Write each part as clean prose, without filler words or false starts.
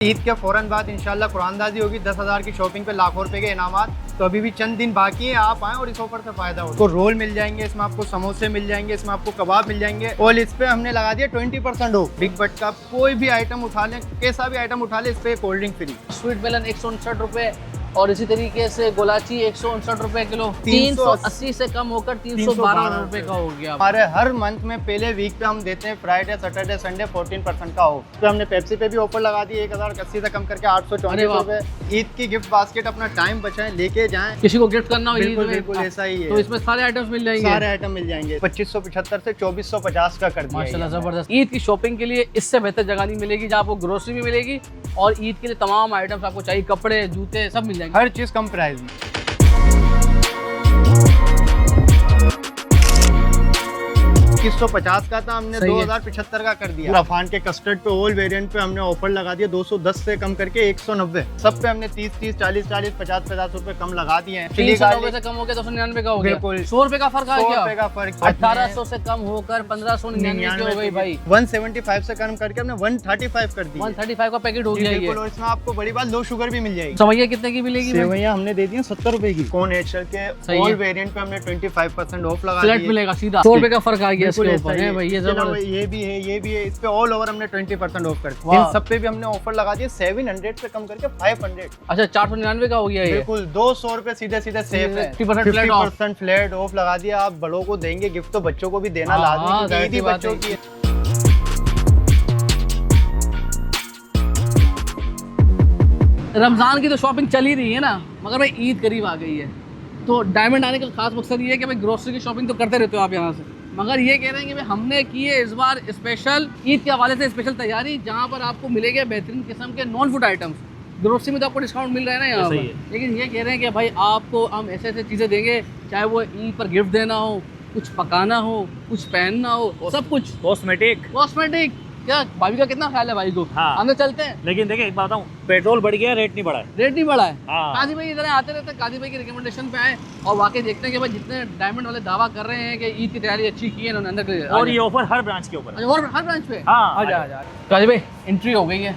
ईद के फौरन बाद इंशाल्लाह कुरानदाजी होगी। 10,000 की शॉपिंग पे लाखों रुपए के इनामात। तो अभी भी चंद दिन बाकी है, आप आएँ और इस ऑफर से फायदा हो। तो रोल मिल जाएंगे, इसमें आपको समोसे मिल जाएंगे, इसमें आपको कबाब मिल जाएंगे। और इस पे हमने लगा दिया 20% ऑफ। बिग बट का कोई भी आइटम उठा लें, कैसा भी आइटम उठा लें, इस पे cold drink free. Sweet melon 159 रुपए और इसी तरीके से गोलाची 159 रुपए किलो। 380 से कम होकर 312 रुपए का हो गया। हमारे हर मंथ में पहले वीक पे हम देते हैं फ्राइडे सैटरडे संडे 14% का ऑफ। तो हमने पेप्सी पे भी ऑफर लगा दी 1080 से कम करके 824 रुपए। ईद की गिफ्ट बास्केट अपना टाइम बचाएं, लेके जाएं। किसी को गिफ्ट करना हो बिल्कुल ऐसा ही है। तो इसमें सारे आइटम्स मिल जाएंगे। सारे आइटम मिल जाएंगे। 2575 से 2450 का कर दिया। माशाल्लाह जबरदस्त। ईद की शॉपिंग के लिए इससे बेहतर जगह नहीं मिलेगी, जहाँ आपको ग्रोसरी भी मिलेगी और ईद के लिए तमाम आइटम्स आपको चाहिए, कपड़े जूते सब मिल जाएंगे, हर चीज कम प्राइस में। 2150 का था, हमने 2075 का कर दिया। अफान के कस्टर्ड पे ऑल वेरिएंट पे हमने ऑफर लगा दिया 210 से कम करके 190। सब पे हमने 30 40 50 रुपए कम लगा दिए हैं। 390 से कम हो गया 299 का हो गया। 100 रुपए का फर्क आ गया। 100 रुपए का फर्क। 1800 से कम होकर 1599 हो गई भाई। 175 से कम करके हमने 135 कर दी। 135 का पैकेट हो गया ये। और इसमें आपको बड़ी बात लो शुगर भी मिल जाएगी। सेवइयां कितने की मिलेगी? सेवइयां हमने दे दी 70 रुपए की। कौन एचएल के ऑल वेरिएंट पे हमने 25% ऑफ लगा दिया। फ्लैट मिलेगा सीधा। 100 रुपए का फर्क आ गया इसके ऊपर है भाई। ये जबरदस्त। ये भी है। इस पे ऑल ओवर हमने 20% ऑफ कर दिया। इन सब पे भी हमने ऑफर लगा दिया 700 से कम करके 500। अच्छा 499 का हो गया ये। बिल्कुल 200 रुपए सीधे सेफ है। 50% फ्लैट ऑफ लगा दिया। आप बड़ों को देंगे गिफ्ट तो बच्चों को भी देना लाजमी है। ईद ही बच्चों की है। रमजान की तो शॉपिंग चल ही रही है ना, मगर भाई ईद करीब आ गई है तो डायमंड आने का खास मकसद ये है कि भाई ग्रोसरी की शॉपिंग तो करते रहते हो आप यहाँ से, मगर ये कह रहे हैं कि भाई हमने की है इस बार स्पेशल ईद के हवाले से स्पेशल तैयारी, जहाँ पर आपको मिलेंगे बेहतरीन किस्म के नॉन फूड आइटम्स। ग्रोसरी में तो आपको डिस्काउंट मिल रहा है ना यहाँ पर, लेकिन ये कह रहे हैं कि भाई आपको हम ऐसे ऐसे चीज़ें देंगे, चाहे वो ईद पर गिफ्ट देना हो, कुछ पकाना हो, कुछ पहनना हो, सब कुछ। कॉस्मेटिक क्या भाभी का कितना ख्याल है भाई को? हाँ। हम तो चलते हैं। लेकिन देखिए एक बात बताऊं, पेट्रोल बढ़ गया, रेट नहीं बढ़ा है। रेट नहीं बढ़ा है। हाँ। काजी भाई इधर आते रहते हैं, काजी भाई की रिकमेंडेशन पे आए और वाकई देखते हैं कि भाई जितने डायमंड वाले दावा कर रहे हैं कि ईद की तैयारी अच्छी की है इन्होंने अंदर के। और ये ऑफर हर ब्रांच के ऊपर है। और हर ब्रांच पे। हाँ, आजा काजी भाई एंट्री हो गई है।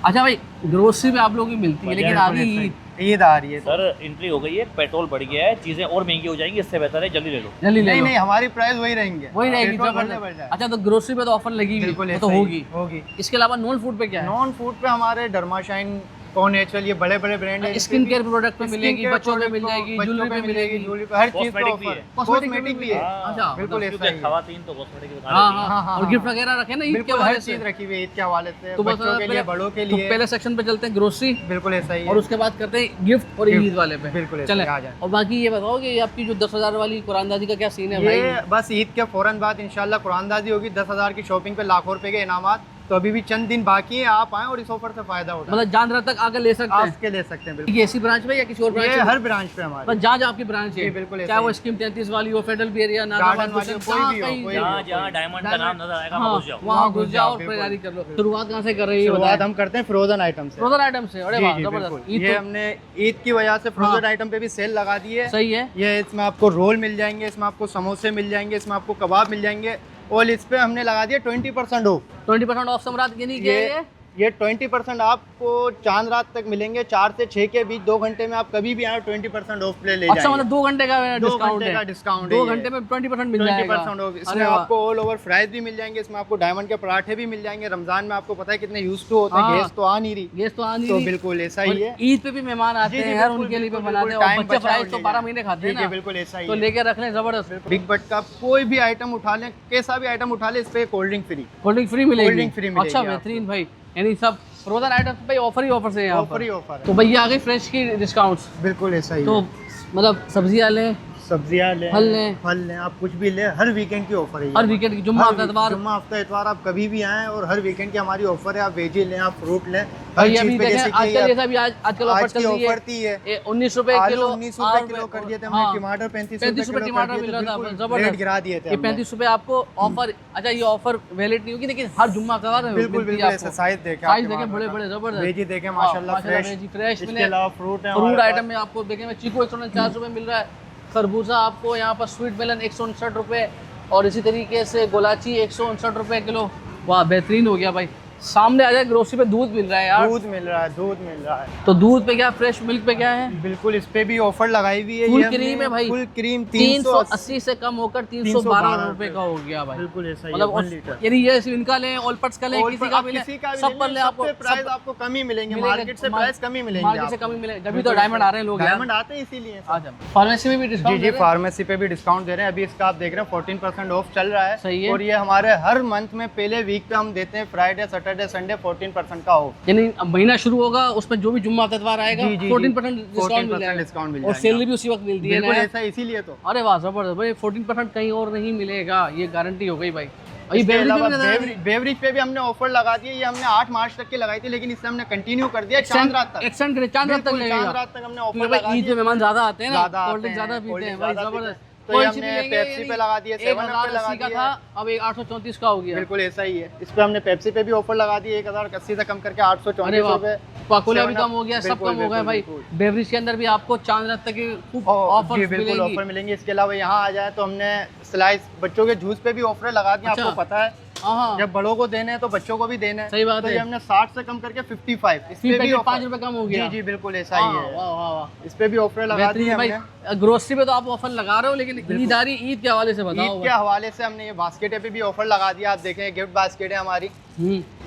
अच्छा भाई ग्रोसरी पे आप लोगों की मिलती है, लेकिन आगे ईद आ रही है सर, एंट्री हो गई है, पेट्रोल बढ़ गया है, चीजें और महंगी हो जाएंगी, इससे बेहतर है जल्दी ले लो। जल्दी ले लो। नहीं हमारी प्राइस वही रहेंगे। अच्छा तो ग्रोसरी पे तो ऑफर लगी हुई है, तो होगी। इसके अलावा नॉन फूड पे क्या है? नॉन फूड पे हमारे डर्माशाइन, कौन नेचुरल, ये बड़े बड़े ब्रांड है। स्किन केयर प्रोडक्ट पे मिलेगी, बच्चों पे मिल जाएगी, ज्वेलरी पे मिलेगी, हर चीज पे ऑफर। कॉस्मेटिक भी है। अच्छा बिल्कुल ऐसा ही है। खवातीन तो कॉस्मेटिक हाँ। और गिफ्ट वगैरह रखे ना ईद के हर हवाले से। चीज रखी हुई है ईद के हवाले से, तो बच्चों के लिए, बड़ों के लिए। पहले सेक्शन पे चलते हैं ग्रोसरी। बिल्कुल ऐसा ही है। और उसके बाद करते हैं गिफ्ट और ईद वाले पे। बिल्कुल चले आ जाए। और बाकी ये बताओ कि आपकी जो 10,000 वाली कुरानदाजी का क्या सीन है भाई? ये बस ईद के फौरन बाद इंशाल्लाह कुरानदाजी होगी। 10,000 की शॉपिंग पे लाखों रुपए के इनामात। तो अभी भी चंद दिन बाकी है, आप आए और इस ऑफर से फायदा उठाएं। मतलब जान रात तक आकर ले सकते हैं। के ले सकते हैं। बिल्कुल ये ऐसी ब्रांच पे या किसी और ब्रांच ये पे? हर ब्रांच पे हमारे। बस जहाँ आपकी ब्रांच है, बिल्कुल चाहे वो स्कीम 33 वाली हो, फेडरल भी एरिया, गार्डन वाली हो, कोई भी हो, कोई जहाँ जहाँ डायमंड का नाम नजर आएगा हाँ, घुस जाओ। वहाँ घुस जाओ और खरीदारी कर लो। शुरुआत कहाँ से कर रही है? शुरुआत हम करते हैं फ्रोजन आइटम से। फ्रोजन आइटम से। अरे वाह जबरदस्त। ये हमने ईद की वजह से फ्रोजन आइटम पे भी सेल लगा दी है। सही है। ये इसमें आपको रोल मिल जाएंगे, इसमें आपको समोसे मिल जाएंगे, इसमें आपको कबाब मिल जाएंगे। और इस पे हमने लगा दिया 20% ऑफ। 20% ऑफ समरात यानी कि ये 20% आपको चांद रात तक मिलेंगे। 4 से 6 के बीच 2 घंटे में आप कभी भी आए 20% ऑफ ले जाएंगे। अच्छा मतलब 2 घंटे का डिस्काउंट है। डिस्काउंट 2 घंटे में 20% मिल जाएगा। 20% ऑफ। इसमें आपको ऑल ओवर फ्राइज भी मिल जाएंगे, इसमें आपको डायमंड के पराठे भी मिल जाएंगे। रमजान में आपको पता है कितने यूज टू होते हैं, गैस तो आ नहीं रही। तो बिल्कुल ऐसा ही है। ईद पे भी मेहमान आते हैं यार, उनके लिए बनाते हैं और बच्चे फ्राइज तो 12 महीने खाते हैं ना। बिल्कुल ऐसा ही तो लेके रख लें जबरदस्त। बिग बट का कोई भी आइटम उठा लें, कैसा भी आइटम उठा लें, इस पे cold drink free. Cold drink free मिलेगी। अच्छा आपको। बेहतरीन भाई, यानी सब फ्रोजन आइटम्स पे ऑफर ही ऑफर से यहाँ ऑफर ही ऑफर है। तो भैया आ गई फ्रेश की डिस्काउंट्स। बिल्कुल ऐसा ही तो मतलब सब्जियाँ लें, सब्जियां लें, फल लें, आप कुछ भी लें, हर वीकेंड की ऑफर है। हर वीकेंड की जुम्मा हफ्ता इतवार आप कभी भी आएं और हर वीकेंड की हमारी ऑफर है। आप वेजी लें, आप फ्रूट लें, अभी देखें आजकल जैसा भी आजकल ऑफर चल रही है। 19 रुपए किलो, 19 रुपए किलो कर दिए थे हमने। टमाटर 35 रुपए टमाटर मिल रहा था, जबरदस्त गिरा दिए थे। ये 35 रुपए आपको ऑफर। अच्छा ये ऑफर वैलिड नहीं होगी, लेकिन हर जुम्मा इतवार में बिल्कुल साइज देखें बड़े बड़े जबरदस्त। वेजी देखें माशाल्लाह फ्रेश। इसके अलावा फ्रूट आइटम में आपको देखें चीकू 149 रुपए मिल रहा है। खरबूजा आपको यहाँ पर स्वीट मेलन 159 रुपए और इसी तरीके से गोलाची 159 रुपए किलो। वाह बेहतरीन हो गया भाई। सामने आ जाए ग्रोसरी पे दूध मिल रहा है यार, दूध मिल रहा है, दूध मिल रहा है। तो दूध पे क्या, फ्रेश मिल्क पे क्या है? बिल्कुल, इस पे भी ऑफर लगाई हुई है। फुल ये क्रीम है भाई, फुल क्रीम 380 से कम होकर 312 रुपए का हो गया भाई। बिल्कुल ऐसा ही, मतलब 1 लीटर। यदि ये इनका लें, ओलपट्स का लें, किसी का भी लें, सब पर ले आपको प्राइस आपको कम ही मिलेंगे, मार्केट से प्राइस कम ही मिलेंगे, मार्केट से कम ही मिलेंगे। जब भी तो डायमंड आ रहे हैं लोग, डायमंड आते हैं इसीलिए। फार्मेसी में भी जी डिस्काउंट जी, फार्मेसी पे भी डिस्काउंट दे रहे हैं। अभी इसका आप देख रहे हैं 14% ऑफ चल रहा है। सही है। और ये हमारे हर मंथ में पहले वीक पे हम देते हैं, फ्राइडे सैटरडे संडे 14% का ऑफ। यानी महीना शुरू होगा, उसमें जो भी जुम्मा इतवार आएगा जी, जी, 14% डिस्काउंट मिल 14% डिस्काउंट मिल जाएगा, और जाएगा। सैलरी भी उसी वक्त मिलती है बिल्कुल ना। ऐसा, इसीलिए तो। अरे वाह जबरदस्त भाई, 14% कहीं और नहीं मिलेगा, ये गारंटी हो गई भाई। अभी इसके बेवरेज अलावा में भी नजर बेवरेज पे भी हमने ऑफर लगा दिया। ये हमने 8 मार्च तक की लगाई थी, लेकिन इससे हमने कंटिन्यू कर दिया चांद रात तक। एक्सटेंड करें, चांद रात तक बिल्कुल, लगेगा। चांद रात तक हमने क्योंकि ऑफर भाई लगा ईद दिया। में मेहमान ज्यादा आते हैं ना, ज्यादा कोल्ड ड्रिंक आते ज्यादा हैं, पीते कोल्ड हैं ड्रिंक भाई, ज्यादा जबरदस्त। पीते हैं। तो ये कौन सी हमने मिलेंगे? पेप्सी पे लगा दिया, 7 अप पे लगा 1080 का दिया। था, अब 834 का हो गया। बिल्कुल ऐसा ही है। इस पे हमने पेप्सी पे भी ऑफर लगा दिया, 1080 से कम करके अरे 834 वाह, रुपए। पाकोलिया भी 7 कम हो गया, सब बिल्कुल, कम हो गया बिल्कुल, भाई। बिल्कुल। बेवरेज के अंदर भी आपको चांद रात तक की खूब जी ऑफर बिल्कुल मिलेंगी। ऑफर मिलेंगे। इसके अलावा यहाँ आ जाए तो हमने स्लाइस बच्चों के जूस पे भी ऑफर लगा दिए। अच्छा। आपको पता है, हाँ, जब बड़ों को देने हैं तो बच्चों को भी देने हैं। सही बात तो है। ये हमने 60 से कम करके 55 इस पे भी पैकेट ऑफर। 5 रुपए कम हो गया। जी जी बिल्कुल ऐसा ही हाँ, है। वाह वाह वाह, इस पे भी ऑफर लगा दिए बेहतरीन भाई। हमने। ग्रोसरी पे तो आप ऑफर लगा रहे हो, लेकिन ईद आ रही, ईद के हवाले से बताओ ईद के हवाले से हमने ये बास्केट पे भी ऑफर लगा दिया। आप देखें, गिफ्ट बास्केट है हमारी।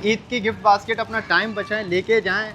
ईद की गिफ्ट बास्केट, अपना टाइम बचाएं, लेके जाएं।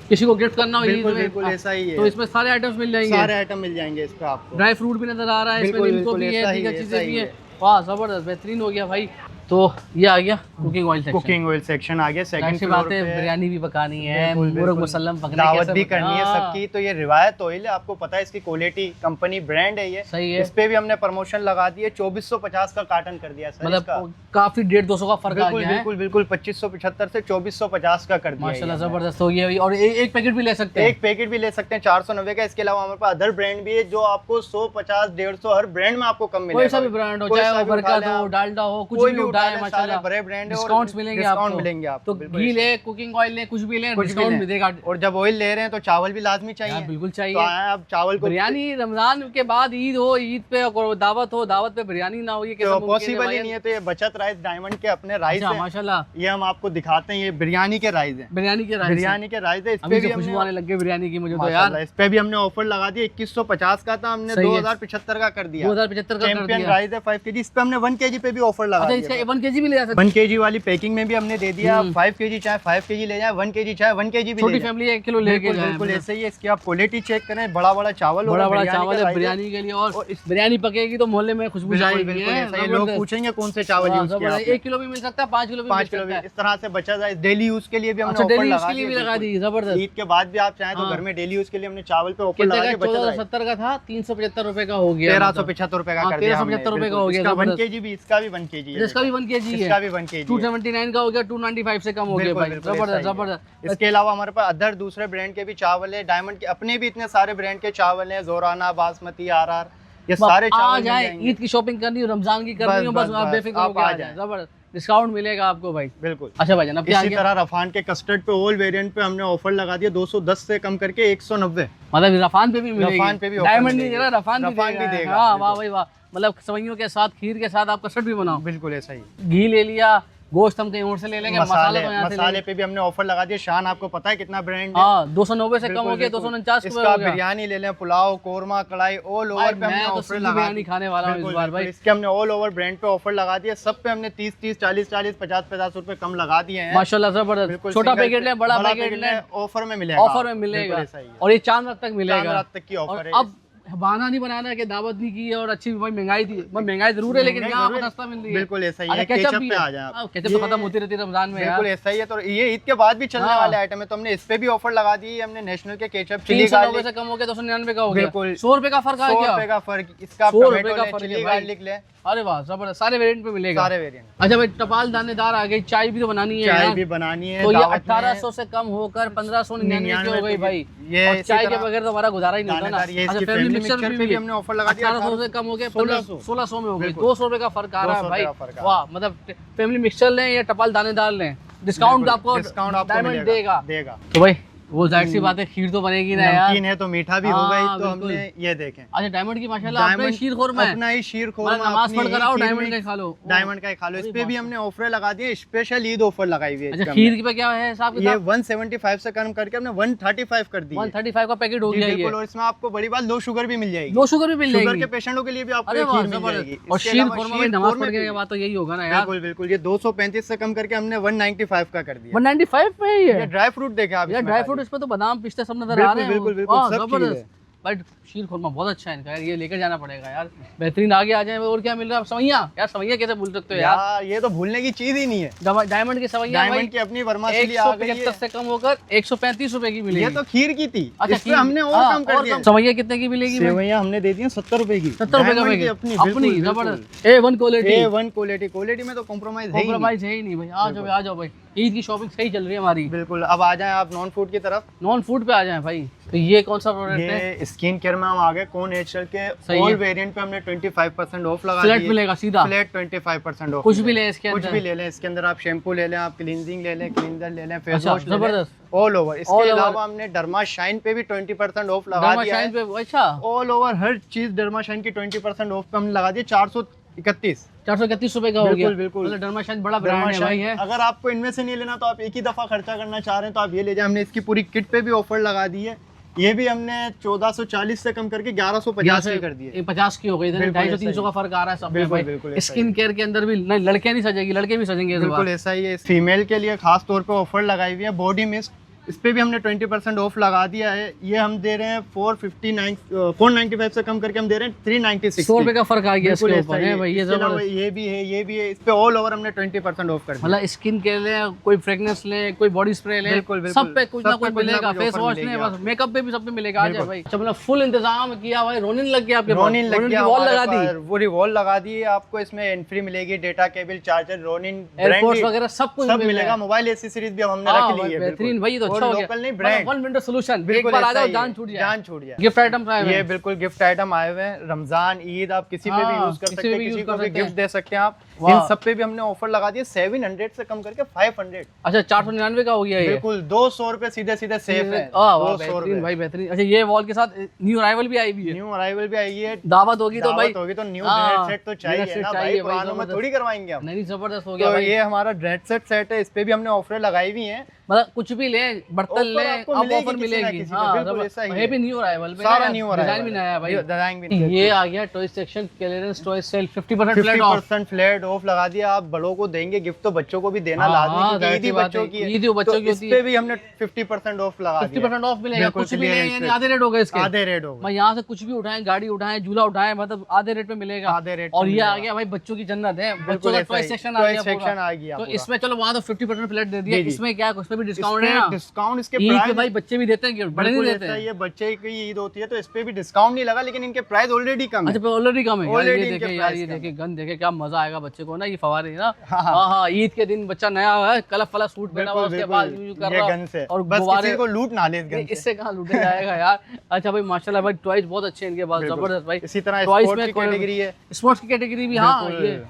किसी को गिफ्ट करना हो ईद बिल्कुल में, बिल्कुल ऐसा ही है। तो इसमें सारे आइटम्स मिल जाएंगे, सारे आइटम मिल जाएंगे इस पे आपको। ड्राई फ्रूट भी नजर आ रहा है, इसमें बिल्कुल, निम्को भी बिल्कुल, है, ऐसा ही दीगर है, चीजें ऐसा भी ही है। है। वाह जबरदस्त, बेहतरीन हो गया भाई। तो ये आ गया cooking oil section. Cooking oil section आ गया सेकंड ऐसी फ्लोर बात है, पे। बिरयानी भी पकानी है, बिल्कुल, मुर्ग बिल्कुल। मुसल्लम पकना है, दावत कैसे भी पकना- करनी है हाँ, सबकी। तो ये रिवायत ऑयल है, आपको पता है इसकी क्वालिटी, कंपनी ब्रांड है ये। सही है। इस पे भी हमने प्रमोशन लगा दिए, 2450 का कार्टन कर दिया सर इसका। मतलब काफी 150-200 का फर्क आ बिल्कुल गया है। बिल्कुल बिल्कुल 2575 से 2450 का कर दिया माशाल्लाह ये हमने। जबरदस्त हो गया। और एक पैकेट भी ले सकते हैं। एक पैकेट भी ले सकते हैं 490 का। इसके अलावा हमारे पास अदर ब्रांड भी है, जो आपको 100 50 150 हर ब्रांड में आपको कम मिलेगा। कोई सा भी ब्रांड हो, कोई चाहे सा वो भी उठा बरकत लें हो, आप। डालडा हो, कुछ कोई भी भी उठा उठाए लें, माशाल्लाह, सारे बड़े ब्रांड है और डिस्काउंट्स मिलेंगे डिस्काउंट आपको। मिलेंगे आपको, तो बिल्कुल घी ऐसा। ले, कुकिंग ऑयल ले, कुछ भी ले, कुछ भी डिस्काउंट लें। मिलेगा। और जब ऑयल ले रहे हैं तो चावल भी लाजमी चाहिए। हाँ, बिल्कुल चाहिए। तो आए आप चावल को, बिरयानी रमजान के बाद ईद हो, ईद पे दावत हो, दावत पे बिरयानी ना हो, ये कैसे तो मुमकिन है पॉसिबल भाई? ही नहीं है। तो ये बचत राइस डायमंड के अपने राइस अच्छा, हैं। माशाल्लाह, ये हम आपको दिखाते हैं, ये बिरयानी के राइस हैं। बिरयानी के राइस। बिरयानी के राइस है। इस अभी पे से भी खुशबू हमने आने लग गई बिरयानी की मुझे तो माशाल्लाह, यार। इस पे भी हमने ऑफर लगा दिया। 2150 का था, हमने सही है। 2075 का कर दिया। 2075 का कर चैंपियन दिया। राइस है 5 kg। इस पे हमने 1 kg पे भी ऑफर लगा अच्छा, दिया। इसका 1 kg भी ले जा सकते 1 kg वाली पैकिंग में भी हमने दे दिया। 5 kg चाहे 5 kg ले जाए, 1 kg चाहे 1 kg भी छोटी ले जाए। फैमिली 1 किलो लेके बिल्कुल जाए। बिल्कुल ऐसे ही है। इसकी आप क्वालिटी चेक करें, बड़ा बड़ा चावल होगा, बड़ा बड़ा बिरयानी चावल का है राइस बिरयानी के लिए, और और इस- बिरयानी पकेगी तो मोहल्ले में खुशबू बिल्कुल जाएगी। बिल्कुल है, ऐसा ही। लोग जबरदस्त। पूछेंगे कौन से चावल हाँ, यूज किया जबरदस्त। आपने। 1 किलो भी मिल सकता है, 5 किलो भी 5 मिल किलो सकता भी है। इस तरह से बचा जाए। डेली यूज के लिए भी हमने अच्छा, ऑफर डेली यूज लगा के लिए भी दिया, लगा दी, बिल्कुल। जबरदस्त। ईद के बाद भी आप चाहें तो हाँ। घर में डेली यूज के लिए हमने चावल पे ऑफर कितने लगा का? दिया। बचत राइस 1470 का था, 375 रुपए का हो गया। 1375 रुपए का हाँ, कर दिया 1375 रुपए का हो गया, इसका 1 जबरदस्त। kg भी, इसका भी 1 kg है। इसका भी 1 kg है, इसका भी 1 kg है। 279 का हो गया, 295 से कम हो गया बिल्कुल, भाई। बिल्कुल, जबरदस्त ऐसा ही है। जबरदस्त। इसके अलावा हमारे पास अदर दूसरे ब्रांड के भी चावल है। डायमंड के अपने भी इतने सारे ब्रांड के चावल हैं, जोराना, बासमती, आरआर, ये सारे आ चावल मिल जाए, जाएंगे। ईद की शॉपिंग करनी हो, रमजान की करनी हो, बस आप बेफिक्र आप होकर आ आ जाए। जबरदस्त डिस्काउंट मिलेगा आपको भाई। बिल्कुल। अच्छा भाई, अब क्या इसी तरह रफान के कस्टर्ड पे ऑल वेरिएंट पे हमने ऑफर लगा दिया 210 से कम करके 190। मतलब रफान पे भी मिलेगी, रफान पे भी ऑफर डायमंड नहीं मिलेगी। दे रहा, रफान रफान भी भी देगा, हाँ, वाह बिल्कुल। भाई वाह। मतलब सवैयों के साथ, खीर के साथ आप कस्टर्ड भी बनाओ। बिल्कुल ऐसा ही। घी ले लिया, गोश्त हम कहीं और से ले लेंगे, मसाले तो यहाँ से मसाले पे भी हमने ऑफर लगा दिया। शान आपको पता है कितना ब्रांड है। हाँ, 290 से कम बिल्कुल, हो गया, बिल्कुल। 249 इसका हो गया। बिरयानी ले लें, पुलाव, कोरमा, कढ़ाई, ऑल ओवर पे हमने मैं तो ऑफर सिर्फ लगा बिरयानी खाने वाला हूँ इस बिल्कुल, बार बिल्कुल। भाई। इसके हमने ऑल ओवर ब्रांड पे ऑफर लगा दिया। सब पे हमने 30-30, 40-40, 50-50 रुपए कम लगा दिए हैं। माशाल्लाह जबरदस्त। बिल्कुल, छोटा सिंगल पैकेट ले, बड़ा पैकेट ले, ऑफर में मिलेगा। ऑफर में बिल्कुल मिलेगा। ऐसा ही है। और ये चांद रात तक चांद मिलेगा। रात तक की और ऑफर है। अब बहाना नहीं बनाना कि दावत नहीं की है और अच्छी भाई महंगाई थी, भाई महंगाई जरूर है, लेकिन महंगाई यहाँ जरूर पर है। सस्ता मिल रही है। बिल्कुल ऐसा ही अच्छा, है। केचप केचप भी पे है। आ जाए आप। हाँ, केचप तो खत्म होती रहती है रमजान में यार। बिल्कुल ऐसा ही है। तो ये ईद के बाद भी चलने हाँ। वाले आइटम है, तो हमने इस पे भी ऑफर लगा दी है। हमने नेशनल के केचप, चिली 390 गार्लिक, से कम हो गया, 299 का हो गया। बिल्कुल। 100 रुपए का फर्क आ 100 गया। रुपए का फर्क। इसका आप 100 रुपए टोमेटो का लें, फर्क चिली है भाई। गार्लिक लें, अरे वाह जबरदस्त, सारे वेरिएंट पे मिलेगा। सारे वेरिएंट। अच्छा भाई, टपाल दानेदार आ गई, चाय भी तो बनानी है चाय यार। भी बनानी है। तो ये दावत में 1800 से कम होकर 1599 की हो गई भाई। ये और इसी चाय के तरह बगैर तो हमारा गुजारा ही नहीं होता ना। दानेदार, ये अच्छा, इसकी फैमिली फैमिली मिक्सचर मिक्सचर पे भी हमने ऑफर लगा दिया। 1800 से कम हो गया 1600 में हो गई। बिल्कुल। 200 रुपए का फर्क आ रहा है 200 भाई। रुपए का फर्क आ वाह, मतलब फैमिली मिक्सचर लें या टपाल दानेदार लें, डिस्काउंट बिल्कुल, आपको डिस्काउंट आपको डायमंड मिलेगा, देगा। देगा। तो भाई वो जाहिर सी बात है, खीर तो बनेगी ना यार। नमकीन है तो मीठा भी होगा ही, हाँ, तो बिल्कुल। हमने ये देखें अच्छा डायमंड की माशाल्लाह अपना ही शीर खोरमा है, अपना ही शीर खोरमा, मतलब नमाज अपनी पढ़ कर आओ खीर डायमंड में- का ही खा लो। डायमंड का ही खा लो। इस अरे पे भी बाप हमने ऑफर लगा दिए, स्पेशल ईद ऑफर लगाई हुई है अच्छा इसमें खीर हमने। की पे क्या है हिसाब ये किताब? 175 से कम करके हमने 135 कर दी है। 135 का पैकेट हो जी गया ये। बिल्कुल, और इसमें आपको बड़ी बात लो शुगर भी मिल जाएगी। लो शुगर भी मिल शुगर जाएगी। के पेशेंटों के लिए भी आपको अरे ये वाह खीर मिल जबरदस्त। जाएगी। और इसके शीर अलावा खोरमा में शीर नमाज खोरमे पढ़ने पे के भी- बाद तो यही होगा ना यार। बिल्कुल बिल्कुल, ये 235 से कम करके हमने 195 का कर दिया। 195 में ही ये है ड्राई फ्रूट देखे आप यार, इसमें ड्राई खाली। फ्रूट इसमें तो बादाम पिस्ता सब नजर आ बिल्कुल, रहे हैं। बिल्कुल, बिल्कुल, वाह, सब चीज़ जबरदस्त। है। बट शीर खोरमा बहुत अच्छा है इनका यार, ये लेकर जाना पड़ेगा यार, बेहतरीन। आगे आ जाए और क्या मिल रहा है? सवैया यार, सवैया कैसे भूल सकते हो यार, यार ये तो भूलने की चीज ही नहीं है। डायमंड की सवैया भाई डायमंड की अपनी वर्माशैली आ गई है। 175 से कम होकर 135 रुपए की मिलेगी। ये तो खीर की थी, अच्छा इस पे हमने और कम कर दिया। सवैया कितने की मिलेगी भाई? सेवैयां हमने दे दी हैं 70 रुपए की। 70 रुपए का डायमंड की पैकेट अपनी अपनी बिल्कुल, जबरदस्त A1 क्वालिटी। A1 क्वालिटी में तो कॉम्प्रोमाइज है ही नहीं। कॉम्प्रोमाइज है ही नहीं भाई। आ जाओ भाई, आ जाओ भाई, ईद की शॉपिंग सही चल रही है हमारी। बिल्कुल, अब आ जाएं आप नॉन फूड की तरफ। नॉन फूड पे आ जाए भाई, तो ये कौन सा प्रोडक्ट है? ये स्किन केयर में हम आ गए को नेचुरल के सही ऑल है। वेरिएंट पे हमने 25% ऑफ लगा फ्लैट दिए। मिलेगा सीधा, फ्लैट 25% ऑफ। कुछ भी ले इसके कुछ अंदर। भी ले लें इसके अंदर, आप शैम्पू ले लें, आप क्लींजिंग ले लें, क्लींजर ले लें, फेस अच्छा, वॉश ले लें, जबरदस्त। All over. All इसके over। अलावा हमने डर्मा शाइन पे भी 20% ऑफ लगा डर्मा दिया शाइन है। पे अच्छा ऑल ओवर हर चीज डर्मा शाइन की 20% ऑफ पे हमने लगा दिया। 431 431 रुपए का हो बिल्कुल, गया। बिल्कुल। मतलब डर्मा शाइन बड़ा ब्रांड है भाई है। अगर आपको इनमें से नहीं लेना तो आप एक ही दफा खर्चा करना चाह रहे हैं तो आप ये ले जाए। हमने इसकी पूरी किट पे भी ऑफर लगा दी है। ये भी हमने 1440 से कम करके 1150 की कर दिए। 50 की हो गई, बिल्कुल 250-300 का फर्क आ रहा है सब में बिल्कुल, भाई। बिल्कुल ऐसा स्किन केयर के अंदर भी नहीं, लड़के नहीं सजेगी, लड़के भी सजेंगे इस बिल्कुल बार। ऐसा ही है। फीमेल के लिए खास तौर पे ऑफर लगाई हुई है बॉडी मिस्ट, इस पे भी हमने 20% ऑफ लगा दिया है। ये हम दे रहे हैं 495 से कम करके हम दे रहे हैं 396 100 रुपए का फर्क आ गया बिल्कुल इसके ऐसा ऊपर ही है है। भाई, ये इसके अलावा जबरदस्त। ये भी है, ये भी है। इस पे ऑल ओवर हमने 20% ऑफ कर दिया। मतलब स्किन केयर ले, कोई फ्रेगनेंस ले, कोई बॉडी स्प्रे ले, बिल्कुल, बिल्कुल। सब पे कुछ ना सब पे कुछ कुछ ना मिलेगा। कुछ फेस offer वॉश मिलेगी ने, बस आपको। मेकअप पे भी सब पे मिलेगा। आ जाए बिल्कुल। भाई, अच्छा मतलब फुल इंतजाम किया भाई। रोनिन लग गया आपके पास? रोनिन लग गया, की वॉल हमारे लगा दी, पास पूरी वॉल लगा दी है। आपको इसमें एंट्री मिलेगी, data cable, charger, Ronin airports वगैरह सब कुछ सब मिलेगा। मोबाइल एसेसरीज भी अब हमने हाँ, रख ली है। बेहतरीन भाई, ये तो अच्छा हो गया। लोकल नहीं, ब्रांड। वन विंडो सोल्यूशन, एक बिल्कुल बार आ ऐसा जाओ ही जान है, छूट जाए। जान छूट जाए। गिफ्ट आइटम आए हुए ये हैं। बिल्कुल गिफ्ट आइटम आए हुए हैं। रमजान, ईद, आप किसी पे भी हाँ, यूज कर किसी सकते पे हैं, भी किसी use को कर भी सकते हैं। गिफ्ट दे सकते हैं आप। वाह। इन सब पे भी हमने ऑफर लगा दिए 700 से कम करके 500। अच्छा 499 का हो गया ये। बिल्कुल 200 रुपए सीधे सीधे सेफ है। वाह, वाह, 200 बेहतरीन रुपए। भाई, बेहतरीन। अच्छा ये वॉल के साथ न्यू अराइवल भी आई हुई है। न्यू अराइवल भी आई है। दावत होगी तो भाई, दावत होगी तो न्यू हाँ, ड्रेड सेट तो dinner चाहिए set ना चाहिए भाई, भाई, पुरानों में जबरदस्त। थोड़ी करवाएंगे हम। नहीं जबरदस्त हो गया तो भाई। ये हमारा ड्रेड सेट है, इस पे भी हमने ऑफर लगाई हुई है। मतलब कुछ भी ले, बर्तन Offer ले, आपको अब मिलेगी ऑफर किसी ना मिलेगी। किसी पे, हाँ, बिल्कुल ऐसा ही ये है। भी न्यू अराइवल पे सारा ना, न्यू डिजाइन अराइवल भी नया है भाई। डिजाइन भी ये आ गया toy section, clearance toy sale, 50% flat off. 50% flat off लगा दिया। आप बड़ों को देंगे गिफ्ट तो बच्चों को भी देना हाँ, लाजमी, हाँ, क्योंकि जाहिर ईद ही सी बात बच्चों है। की है। ईद ही बच्चों तो की इस होती है। पे भी हमने 50% ऑफ लगा दिया। 50% ऑफ मिलेगा, बिल्कुल, कुछ भी ले clearance यानी पे। आधे रेट होगा इसके। आधे रेट होगा। मैं यहाँ से कुछ भी उठाएं, गाड़ी उठाएं, झूला उठाएं, मतलब आधे रेट पे मिलेगा। आधे रेट और पे ये आ मिलेगा। गया भाई बच्चों की जन्नत है, बच्चों बिल्कुल का ऐसा टॉय ही। सेक्शन आ टॉय गया सेक्शन पूरा। आ गया तो पूरा। इसमें चलो वहाँ तो 50% फ्लैट दे दिया, जी, जी। इसमें क्या, उसमें भी डिस्काउंट है इसपे ना। डिस्काउंट इसके ईद के प्राइस भाई बच्चे भी देते हैं गिफ्ट, बड़े नहीं बिल्कुल देते ऐसा हैं। ही है। बच्चे की ईद होती है तो इस पे भी डिस्काउंट नहीं लगा, लेकिन इनके प्राइस ऑलरेडी कम है। अच्छा ऑलरेडी कम है यार। Already ये इनके देखे यार, price ये कम देखे गन देखे, क्या मजा आएगा बच्चे को ना, ये फवारे ना। हाँ, हाँ। हाँ हाँ, ईद के दिन बच्चा नया है, कलर वाला सूट पहना हुआ, बिल्कुल उसके बाद बिल्कुल यूज कर ये रहा गन से और बस गुब्बारे। किसी को लूट ना ले इस गन से। इससे कहाँ लूटे जाएगा यार। अच्छा भाई माशाल्लाह भाई, टॉयज बहुत अच्छे हैं इनके पास, बिल्कुल। जबरदस्त भाई। इसी तरह टॉयज स्पोर्ट्स में की कैटेगरी है। स्पोर्ट्स की कैटेगरी भी, हाँ बिल्कुल। ये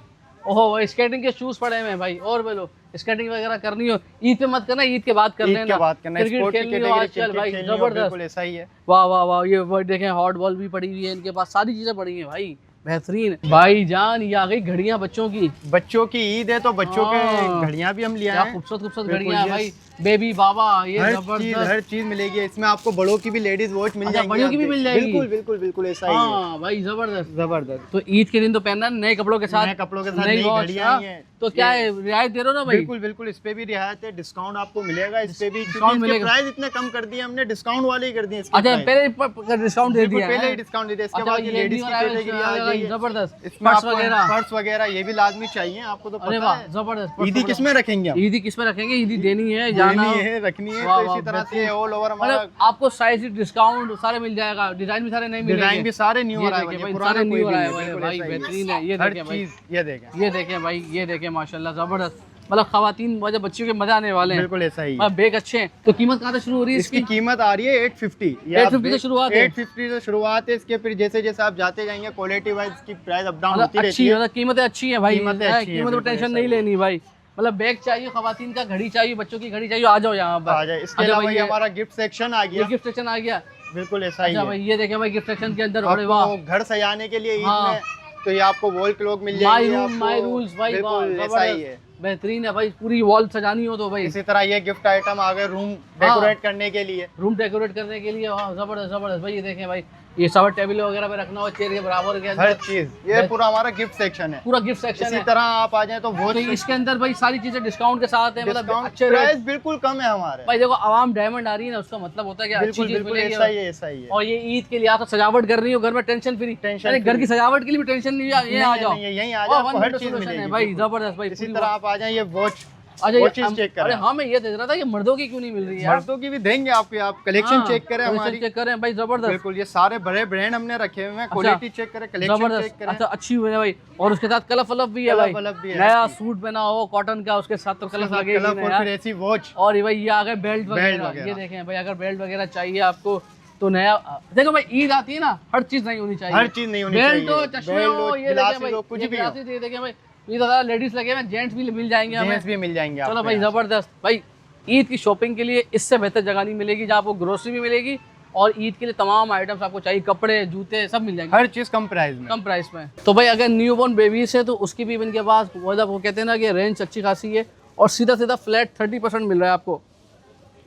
ओहो भाई, स्केटिंग के शूज पड़े हुए हैं भाई। और बोलो स्केटिंग वगैरह करनी हो ईद पे मत करना, ईद के बाद कर ईद लेना। के बाद करना। क्रिकेट स्पोर्ट्स की खेलनी हो कैटेगरी आजकल क्रिकेट भाई, खेलनी हो, जबरदस्त। बिल्कुल ऐसा ही है। वाह वाह वाह, ये वो देखें हॉट बॉल भी पड़ी हुई है इनके पास, सारी चीजें पड़ी हैं भाई, बेहतरीन। भाई जान ये आ गई घड़ियां बच्चों की, बच्चों की ईद है तो बच्चों के हाँ। घड़ियां भी हम लिया क्या हैं। खूबसूरत खूबसूरत बिल्कुल, घड़ियां ये भाई, बेबी बाबा, ये हर जबरदस्त। चीज मिलेगी इसमें। आपको बड़ों की भी लेडीज वॉच मिल अच्छा, जाएंगी। बड़ियों की आप भी मिल देख- जाएगी? बिल्कुल बिल्कुल बिल्कुल ऐसा ही है। हाँ भाई जबरदस्त। जबरदस्त। तो ईद के दिन तो पहनना नए कपड़ों के साथ, नए कपड़ों के साथ नई नई वॉच, घड़ियां हाँ। आई हैं। तो क्या है, रियायत दे रहे हो ना भाई? बिल्कुल बिल्कुल, इस पे भी रियायत है, डिस्काउंट आपको मिलेगा इस पे भी, डिस्काउंट क्योंकि इसके मिलेगा। प्राइस इतने कम कर दिए हमने, डिस्काउंट वाले ही कर दिए इसके अच्छा प्राइस। पहले डिस्काउंट दे बिल्कुल, दिया पहले है। ही डिस्काउंट दे दिया। इसके अच्छा, बाद ये ये लेडीज भी की आ गया, कैटेगरी आ गई है। जबरदस्त। इसमें पर्स आपको वगैरह, पर्स वगैरह ये भी लाजमी चाहिए, आपको तो अरे पता वाह है। जबरदस्त। ईदी किस में रखेंगे हम? ईदी किस में रखेंगे, ईदी देनी है, जाना देनी है, रखनी है। वाह, तो वाह, इसी तरह से बेहतरीन। ऑल ओवर हमारा मतलब आपको साइज डिस्काउंट सारे मिल जाएगा, डिजाइन भी सारे नहीं मिलेंगे। डिजाइन भी सारे न्यू ये आ रहा देखिए भाई, है, सारे न्यू आ रहा है बिल्कुल भाई, ऐसा ही है। बेहतरीन है। ये हर देखें भाई, चीज ये देखें, ये देखें भाई, ये देखें माशाल्लाह जबरदस्त। मतलब खवातीन वजह बच्चियों के मजा आने वाले हैं। बिल्कुल ऐसा ही है। मतलब बैग अच्छे हैं। तो कीमत कहाँ से शुरू हो रही है इसकी इसकी? कीमत आ रही है 850। 850 से शुरुआत है? 850 से शुरुआत है इसके। फिर जैसे जैसे आप जाते जाएंगे क्वालिटी वाइज की प्राइस अप डाउन मतलब होती रहती अच्छी है। मतलब कीमतें अच्छी हैं भाई, कीमतें अच्छी हैं, कीमत में बिल्कुल टेंशन ऐसा नहीं ही है। लेनी भाई। मतलब बैग चाहिए, खवातीन का घड़ी चाहिए, बच्चों की घड़ी चाहिए, आ जाओ यहाँ पर। आ जाए। इसके अच्छा अलावा भाई, ये हमारा गिफ्ट सेक्शन आ ये गया, गिफ्ट सेक्शन आ गया। बिल्कुल ऐसा ही अच्छा है। भाई ये देखें भाई गिफ्ट सेक्शन के अंदर, अरे वाह, आपको घर सजाने के लिए ईद हाँ। में तो ये आपको वॉल क्लॉक मिल माई जाएगी। रूम माई आपको रूल्स भाई, वाह बिल्कुल ऐसा ही है। जबरदस्त, बेहतरीन है भाई। पूरी वॉल सजानी हो तो भाई इसी तरह ये गिफ्ट आइटम आ गए रूम डेकोरेट करने के लिए। रूम डेकोरेट करने के लिए, वाह जबरदस्त जबरदस्त भाई। ये देखें भाई, ये सब टेबल वगैरह पे रखना हो चेयर के बराबर के हर अंदर, चीज, ये पूरा हमारा गिफ्ट सेक्शन है। पूरा गिफ्ट सेक्शन इसी है। तरह आप आ जाए तो वो तो इसके अंदर भाई सारी चीजें डिस्काउंट के साथ है, मतलब अच्छे प्राइस रेट। बिल्कुल कम है हमारे। भाई देखो आवाम डायमंड आ रही है ना, उसका मतलब होता है कि अच्छी बिल्कुल चीज बिल्कुल मिलेगी। ऐसा ही है, ऐसा ही है। और ये ईद के लिए आप तो सजावट कर रही हो घर में, टेंशन फ्री, टेंशन अरे घर फ्री। की सजावट के लिए भी टेंशन नहीं है, ये आ जाओ, यहीं आ वाह, जाए, आपको one हर window चीज solution मिलेगी है भाई, बिल्कुल। जबरदस्त भाई। इसी पूरी तरह आप आ जाए, ये वॉच अच्छा वो ये चीज चेक करें। अरे हाँ, मैं ये देख रहा था कि मर्दों की क्यों नहीं मिल रही है यार? मर्दों की भी देंगे आपको, आप कलेक्शन चेक करें हमारी। चेक करें भाई, जबरदस्त बिल्कुल, ये सारे बड़े ब्रांड हमने रखे हुए हैं। क्वालिटी चेक करें, कलेक्शन चेक जबरदस्त। करें। अच्छा अच्छी हुई है भाई, और उसके साथ कलर फलफ भी है भाई, कलर भी है, नया हर चीज। सूट बना हो कॉटन का, उसके साथ तो कलर लगेगी कलर ना और यार। फिर ऐसी वॉच। और ये भाई ये आ गए बेल्ट वगैरह, वगैरह। ये देखें भाई, अगर बेल्ट वगैरह चाहिए आपको तो नया, देखो भाई ईद आती है ना, हर चीज नहीं होनी चाहिए, हर चीज नहीं होनी चाहिए। बेल्ट हो, चश्मे बेल्ट हो, हो, ये देखें ग्लासेस भाई, हो, कुछ ये भी हो। ग्लासेस ये देखें भाई, ये दादा लेडीज लगे हुए, जेंट्स भी मिल जाएंगे हमें। जेंट्स भी मिल जाएंगे चलो आपको भाई यहाँ। जबरदस्त भाई। ईद की शॉपिंग के लिए इससे बेहतर जगह नहीं मिलेगी, जहाँ आपको ग्रोसरी भी मिलेगी और ईद के लिए तमाम आइटम्स आपको चाहिए, कपड़े जूते सब मिल जाएंगे हर चीज कम प्राइस में। कम प्राइस में। तो भाई अगर न्यू बॉर्न बेबीज है तो उसकी भी इनके पास मतलब वो कहते हैं ना कि रेंज अच्छी खासी है, और सीधा सीधा फ्लैट 30% मिल रहा है आपको।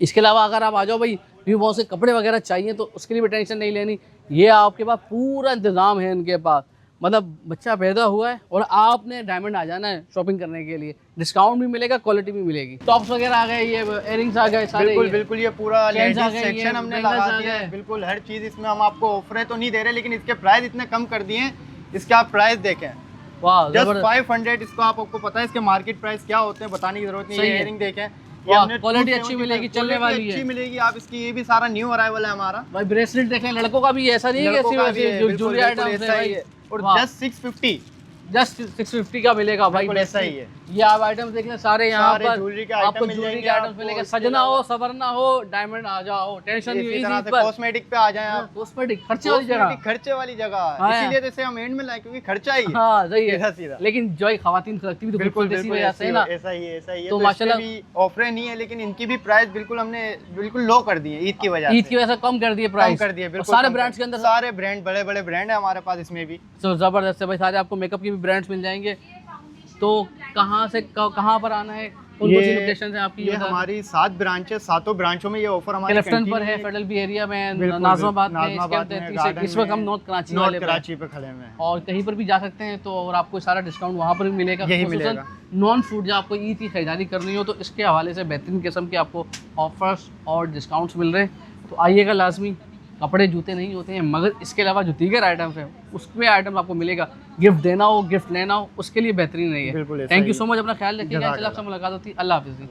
इसके अलावा अगर आप आ जाओ भाई, न्यू बॉर्न से कपड़े वगैरह चाहिए तो उसके लिए भी टेंशन नहीं लेनी, ये आपके पास पूरा इंतज़ाम है इनके पास। मतलब बच्चा पैदा हुआ है और आपने डायमंड आ जाना है शॉपिंग करने के लिए, डिस्काउंट भी मिलेगा, क्वालिटी भी मिलेगी। टॉप्स वगैरह आ गए, ये इयरिंग्स आ गए सारे, बिल्कुल बिल्कुल, ये पूरा Chains आ लेडीज गए, सेक्शन ये हमने bangles लगा आ दिया गए। है। बिल्कुल हर चीज इसमें हम आपको ऑफरें तो नहीं दे रहे, लेकिन इसके प्राइस इतने कम कर दिए हैं, इसके आप प्राइस देखें वाह जस्ट जबरदस्त। 500। इसको आपको पता है इसके मार्केट प्राइस क्या होते हैं, बताने की जरूरत नहीं सही है। है। इयरिंग देखें, वाह, हमने quality 270 अच्छी मिलेगी, चलने quality वाली है। अच्छी मिलेगी आप इसकी। ये भी सारा न्यू अराइवल है हमारा। भाई ब्रेसलेट देखें, लड़कों का भी ऐसा नहीं है कि लड़कों ऐसी का भी है, वैसी बिल्कुल, ज्वेलरी बिल्कुल आइटम्स है ऐसा ही भाई। है। और वाह। जस्ट 650, जस्ट 650 का मिलेगा भाई, बिल्कुल ऐसा ही है। ये आप आइटम्स देख लें सारे यहाँ सारे पर, ज्वेलरी के आपको आइटम मिल ज्वेलरी के जाएंगे आइटम्स आपको। मिलेंगे, इसके सजना अलावा हो सवरना हो डायमंड आ जाओ, टेंशन नहीं इसी हुई तरह इस से पर। कॉस्मेटिक पे आ जाए आप। कॉस्मेटिक खर्चे वाली जगह, Cosmetic खर्चे वाली जगह है। हाँ, इसीलिए जैसे हम एंड में लाए, क्योंकि खर्चा ही है। हाँ सही सीधा है, सीधा। लेकिन जो है खवातीन खरीदती भी तो बिल्कुल बिल्कुल बिल्कुल वजह से है ना। ऐसा ही है, ऐसा ही है। तो तो माशाल्लाह माशाल्लाह भी ऑफरें नहीं है, लेकिन इनकी भी प्राइस बिल्कुल हमने बिल्कुल लो कर दी है ईद की वजह ईद की वजह से कम कर दिए कम प्राइस, कर दिए और बिल्कुल। सारे कम ब्रांड्स कर के अंदर दिए। सारे ब्रांड, बड़े बड़े ब्रांड है हमारे पास इसमें भी। तो जबरदस्त है भाई, सारे आपको मेकअप के भी ब्रांड्स मिल जाएंगे। तो कहाँ से कहाँ पर आना है, कौन कौन सी लोकेशन है आपकी? ये हमारी 7 ब्रांच है, 7 ब्रांचों में ये ऑफर हमारे क्लिफ्टन पर है, फेडरल बी एरिया में, नाजमाबाद में, इस वक्त हम नॉर्थ कराची वाले पे हैं। कराची पे खड़े हैं। और कहीं पर भी जा सकते हैं तो, और आपको सारा डिस्काउंट वहाँ पर भी मिलेगा। यही खुसूसन मिलेगा। नॉन फूड जो आपको ईद की खरीदारी करनी हो तो इसके हवाले से बेहतरीन किस्म के आपको ऑफर्स और डिस्काउंट्स मिल रहे हैं, तो आइएगा लाजमी। कपड़े जूते नहीं होते हैं, मगर इसके अलावा जो दीगर आइटम्स हैं उसमें आइटम आपको मिलेगा। गिफ्ट देना हो, गिफ्ट लेना हो, उसके लिए बेहतरीन नहीं है। बिल्कुल ऐसा thank you he so much, अपना ख्याल रखिएगा। जज़ाकल्लाह। इंशाल्लाह आपसे मुलाकात होती है। अल्लाह हाफिज़।